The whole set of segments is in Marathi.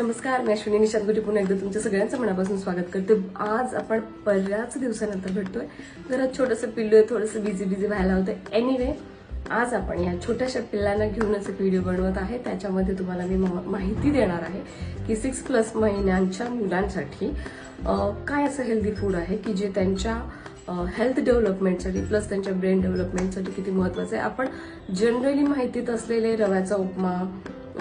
नमस्कार, मी अश्विनी निशांतगुटी पुन्हा एकदा तुमच्या सगळ्यांचं मनापासून स्वागत करते. आज आपण बऱ्याच दिवसानंतर भेटतोय. घरात छोटंसं पिल्लू आहे, थोडंसं बिझी व्हायला होतं. एनिवे, आज आपण या छोट्याशा पिल्लांना घेऊनच एक व्हिडिओ बनवत आहे. त्याच्यामध्ये तुम्हाला मी माहिती देणार आहे की 6+ महिन्यांच्या मुलांसाठी काय असं हेल्दी फूड आहे की जे त्यांच्या हेल्थ डेव्हलपमेंटसाठी प्लस त्यांच्या ब्रेन डेव्हलपमेंटसाठी किती महत्त्वाचं आहे. आपण जनरली माहितीत असलेले रव्याचा उपमा,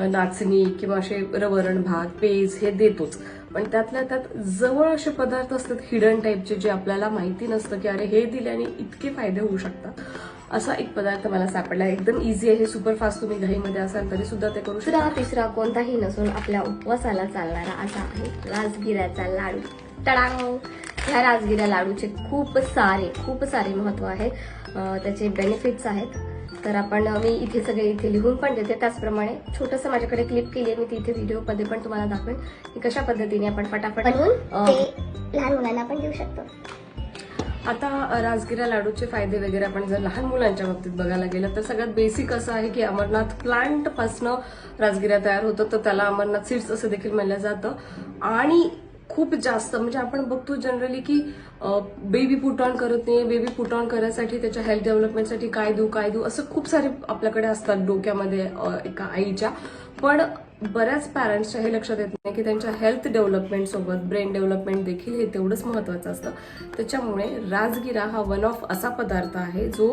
नाचणी किंवा असे वरण भात, पेज हे देतोच, पण त्यातल्या त्यात जवळ असे पदार्थ असतात हिडन टाईपचे जे आपल्याला माहिती नसतं की अरे हे दिल्याने इतके फायदे होऊ शकतात. असा एक पदार्थ मला सापडला. एकदम इझी आहे, सुपरफास्ट. तुम्ही घाईमध्ये असाल तरी सुद्धा ते करू शकता. तिसरा कोणताही नसून आपल्या उपवासाला चालणारा असा आहे राजगिऱ्याचा लाडू. टडांग! ह्या राजगिऱ्या लाडूचे खूप सारे महत्व आहे, त्याचे बेनिफिट्स आहेत. तर मी इथे लिहून पण देते. त्याचप्रमाणे छोटंसं माझ्याकडे क्लिप केली आहे मी, ती इथे व्हिडिओमध्ये पण तुम्हाला दाखवेन की कशा पद्धतीने आपण फटाफट लहान मुलांना पण देऊ शकतो. आता राजगिरा लाडूचे फायदे वगैरे आपण जर लहान मुलांच्या बाबतीत बघायला गेलं तर सगळ्यात बेसिक असं आहे की अमरनाथ प्लांट पासनं राजगिरा तयार होतं, तर त्याला अमरनाथ सीड्स असं देखील म्हणलं जातं. आणि खूप जास्त म्हणजे आपण बघतो जनरली की बेबी पुट ऑन करत नाही. बेबी पुट ऑन करायसाठी त्याच्या हेल्थ डेव्हलपमेंटसाठी काय देऊ असं खूप सारे आपल्याकडे असतात डोक्यामध्ये एका आईच्या. पण बऱ्याच पॅरेंट्सच्या हे लक्षात येत नाही की त्यांच्या हेल्थ डेव्हलपमेंट सोबत ब्रेन डेव्हलपमेंट देखील हे तेवढंच महत्त्वाचं असतं. त्याच्यामुळे राजगिरा हा वन ऑफ असा पदार्थ आहे जो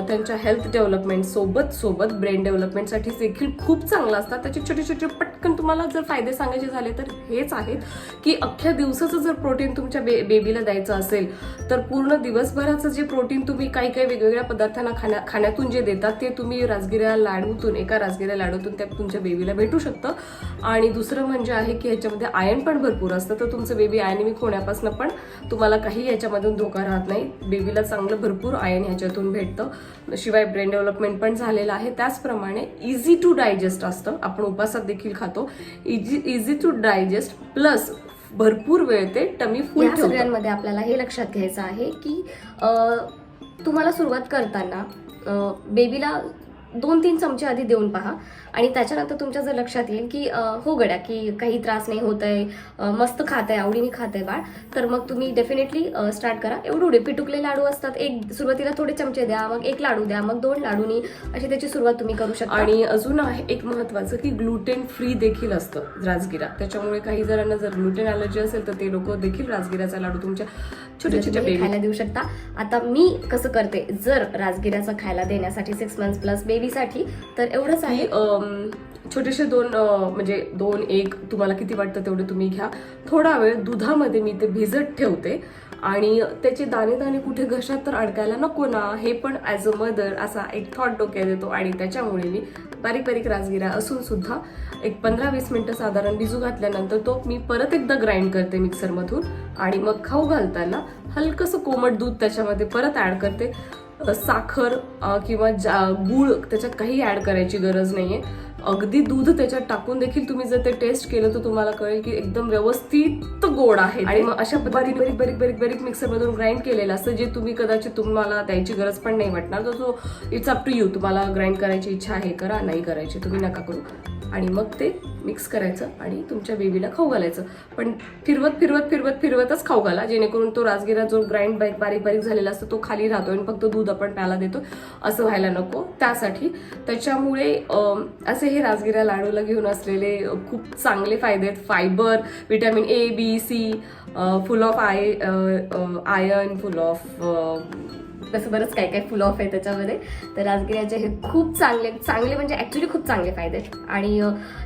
त्यांच्या हेल्थ डेव्हलपमेंट सोबत ब्रेन डेव्हलपमेंटसाठी देखील खूप चांगला असतात. त्याचे छोटे पटकन तुम्हाला जर फायदे सांगायचे झाले तर हेच आहेत की अख्ख्या दिवसाचं जर प्रोटीन तुमच्या बेबीला द्यायचं असेल तर पूर्ण दिवसभराचं जे प्रोटीन तुम्ही काही वेगवेगळ्या पदार्थांना खाण्यातून जे देतात ते तुम्ही एका राजगिऱ्या लाडूतून त्या तुमच्या बेबीला भेटू शकतं. आणि दुसरं म्हणजे आहे की ह्याच्यामध्ये आयर्न पण भरपूर असतं, तर तुमचं बेबी आयनिमिक होण्यापासून पण तुम्हाला काही याच्यामधून धोका राहत नाही. बेबीला चांगलं भरपूर आयर्न ह्याच्यातून भेटतं. शिवाय ब्रेन डेव्हलपमेंट पण झालेलं आहे. त्याचप्रमाणे इझी टू डायजेस्ट असतं. आपण उपासात देखील खातो. इझी टू डायजेस्ट प्लस भरपूर वेळ ते टमी फुल ठेवतं. सगळ्यांमध्ये आपल्याला हे लक्षात घ्यायचं आहे की तुम्हाला सुरुवात करताना बेबीला 2-3 चमचे आधी देऊन पहा आणि त्याच्यानंतर तुमच्या जर लक्षात येईल की हो गड्या की काही त्रास नाही होत आहे, मस्त खात आहे, आवडीने खात आहे बाळ, तर मग तुम्ही डेफिनेटली स्टार्ट करा. एवढे पिटुकले लाडू असतात. सुरुवातीला थोडे चमचे द्या, मग 1 लाडू द्या, मग 2 लाडूनी अशी त्याची सुरुवात तुम्ही करू शकता. आणि अजून आहे एक महत्वाचं की ग्लुटेन फ्री देखील असतं राजगिरा. त्याच्यामुळे काही जणांना जर ग्लुटेन अलर्जी असेल तर ते लोक देखील राजगिराचा लाडू तुमच्या छोट्या खायला देऊ शकता. आता मी कसं करते, जर राजगिराचा खायला देण्यासाठी 6 months प्लस बेबीसाठी तर एवढंच आहे. छोटेसे 2-1 तुम्हाला किती वाटतं तेवढे तुम्ही घ्या. थोडा वेळ दुधामध्ये मी ते भिजत ठेवते आणि त्याचे दाणे कुठे घशात तर अडकायला नको ना, हे पण ॲज अ मदर असा एक थॉट डोक्यात येतो. आणि त्याच्यामुळे मी बारीक राजगिरा असून सुद्धा एक 15-20 मिनिटं साधारण भिजू घातल्यानंतर तो मी परत एकदा ग्राइंड करते मिक्सरमधून आणि मग खाऊ घालताना हलकंसं कोमट दूध त्याच्यामध्ये परत ऍड करते. साखर किंवा गूळ त्याच्यात काही ऍड करायची गरज नाहीये. अगदी दूध त्याच्यात टाकून देखील तुम्ही जर ते टेस्ट केलं तर तुम्हाला कळेल की एकदम व्यवस्थित गोड आहे. आणि मग अशा बारीक मिक्सरमधून ग्राइंड केलेलं असतं जे तुम्ही कदाचित तुम्हाला द्यायची गरज पण नाही वाटणार. तर तो इट्स अप टू यू. तुम्हाला ग्राइंड करायची इच्छा आहे करा, नाही करायची तुम्ही नका करू. आणि मग ते मिक्स करायचं आणि तुमच्या बेबीला खाऊ घालायचं. पण फिरवतच खाऊ घाला, जेणेकरून तो राजगिरा जो ग्राइंड बारीक झालेला असतो तो खाली राहतो आणि फक्त दूध आपण प्यायला देतो असं व्हायला नको. त्याच्यामुळे असे हे राजगिरा लाडूला घेऊन असलेले खूप चांगले फायदे आहेत. Fibre, vitamin A, B, C, full of iron, full of तसं बरंच काय फुल ऑफ आहे त्याच्यामध्ये. तर राजगिऱ्याचे हे खूप चांगले म्हणजे ऍक्च्युली खूप चांगले फायदे आहेत. आणि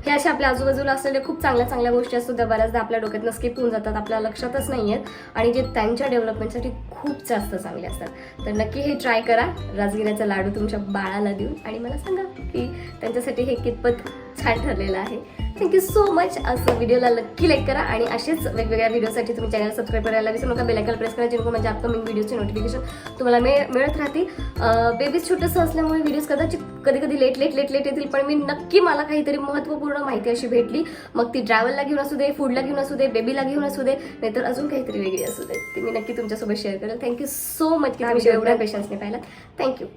हे असे आपल्या आजूबाजूला असलेले खूप चांगल्या गोष्टी असतात त्या बऱ्याचदा आपल्या डोक्यातनं स्किप होऊन जातात, आपल्या लक्षातच नाही आहेत आणि जे त्यांच्या डेव्हलपमेंटसाठी खूप जास्त चांगले असतात. तर नक्की हे ट्राय करा, राजगिऱ्याचा लाडू तुमच्या बाळाला देऊन, आणि मला सांगा की त्यांच्यासाठी हे कितपत छान ठरलेलं आहे. Thank you so much. असं व्हिडिओला नक्की लाईक करा आणि असेच वेगवेगळ्या व्हिडिओसाठी तुम्ही चॅनल सबस्क्राईब करायला विसरू नका. बेल आयकॉन प्रेस करा जेणेकरून माझ्या अपकमिंग व्हिडिओचे नोटिफिकेशन तुम्हाला मिळत राहतील. बेबीज छोटंसं असल्यामुळे व्हिडिओज कदाचित कधी लेट येतील, पण मला काहीतरी महत्त्वपूर्ण माहिती अशी भेटली, मग ती ट्रॅव्हलला घेऊन असू दे, फूडला घेऊन असू दे, बेबीला घेऊन असू दे, नाहीतर अजून काहीतरी वेगळी असू दे, ती मी नक्की तुमच्यासोबत शेअर करेल. थँक्यू सो मच की तुम्ही एवढ्या पेशन्सने पाहिलात. थँक्यू.